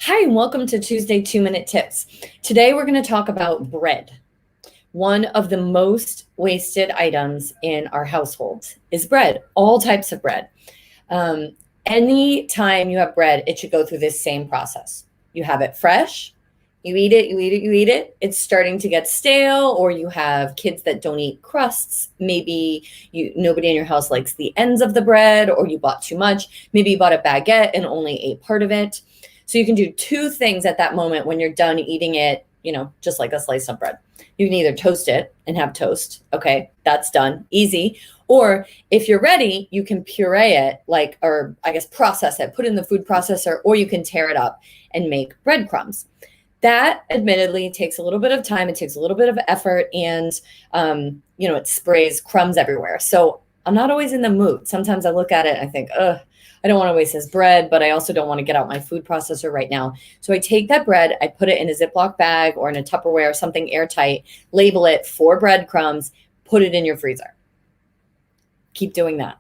Hi, and welcome to Tuesday 2-Minute Tips. Today we're going to talk about bread. One of the most wasted items in our household is bread, all types of bread. Any time you have bread, it should go through this same process. You have it fresh, you eat it, you eat it, you eat it. It's starting to get stale, or you have kids that don't eat crusts. Maybe nobody in your house likes the ends of the bread, or you bought too much. Maybe you bought a baguette and only ate part of it. So you can do two things at that moment when you're done eating it, just like a slice of bread. You can either toast it and have toast. Okay, that's done. Easy. Or if you're ready, you can puree it, process it, put it in the food processor, or you can tear it up and make breadcrumbs. That admittedly takes a little bit of time. It takes a little bit of effort, and it sprays crumbs everywhere. So I'm not always in the mood. Sometimes I look at it and I think, ugh, I don't want to waste this bread, but I also don't want to get out my food processor right now. So I take that bread, I put it in a Ziploc bag or in a Tupperware, something airtight, label it for breadcrumbs, put it in your freezer. Keep doing that.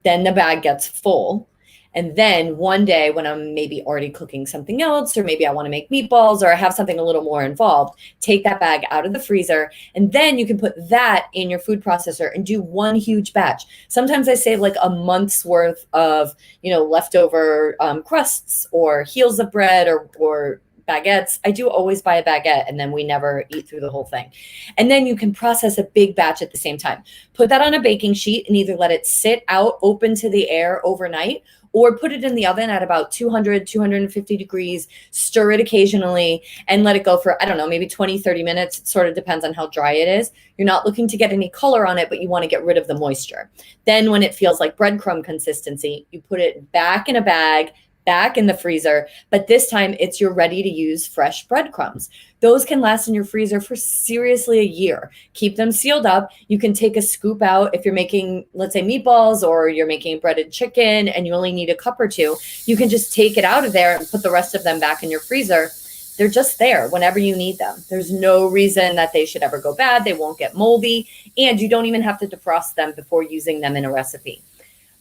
Then the bag gets full. And then one day when I'm maybe already cooking something else, or maybe I want to make meatballs, or I have something a little more involved, take that bag out of the freezer. And then you can put that in your food processor and do one huge batch. Sometimes I save like a month's worth of, leftover crusts or heels of bread or baguettes. I do always buy a baguette, and then we never eat through the whole thing. And then you can process a big batch at the same time. Put that on a baking sheet and either let it sit out open to the air overnight, or put it in the oven at about 200, 250 degrees, stir it occasionally, and let it go for, maybe 20, 30 minutes. It sort of depends on how dry it is. You're not looking to get any color on it, but you want to get rid of the moisture. Then when it feels like breadcrumb consistency, you put it back in a bag, back in the freezer, but this time it's your ready to use fresh breadcrumbs. Those can last in your freezer for seriously a year. Keep them sealed up. You can take a scoop out if you're making, let's say, meatballs, or you're making breaded chicken and you only need a cup or two. You can just take it out of there and put the rest of them back in your freezer. They're just there whenever you need them. There's no reason that they should ever go bad. They won't get moldy, and you don't even have to defrost them before using them in a recipe.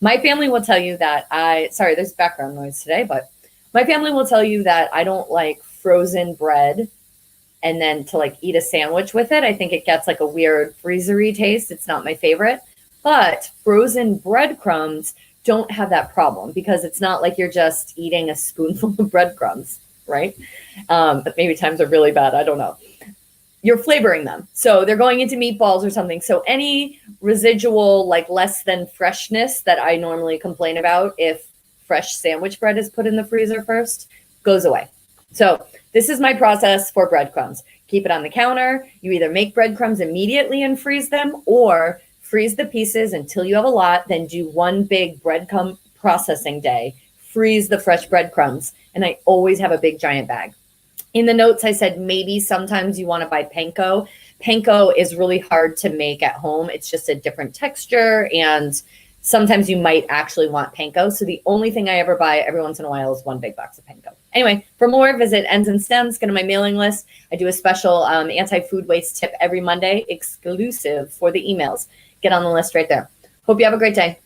My family will tell you that there's background noise today, but my family will tell you that I don't like frozen bread and then to eat a sandwich with it. I think it gets like a weird freezery taste. It's not my favorite, but frozen breadcrumbs don't have that problem because it's not like you're just eating a spoonful of breadcrumbs, right? But maybe times are really bad. I don't know. You're flavoring them. So they're going into meatballs or something. So any residual, less than freshness that I normally complain about if fresh sandwich bread is put in the freezer first, goes away. So this is my process for breadcrumbs. Keep it on the counter. You either make breadcrumbs immediately and freeze them, or freeze the pieces until you have a lot, then do one big breadcrumb processing day, freeze the fresh breadcrumbs, and I always have a big giant bag. In the notes, I said maybe sometimes you want to buy panko. Panko is really hard to make at home. It's just a different texture, and sometimes you might actually want panko. So the only thing I ever buy every once in a while is one big box of panko. Anyway, for more, visit Ends+Stems, get on my mailing list. I do a special anti-food waste tip every Monday, exclusive for the emails. Get on the list right there. Hope you have a great day.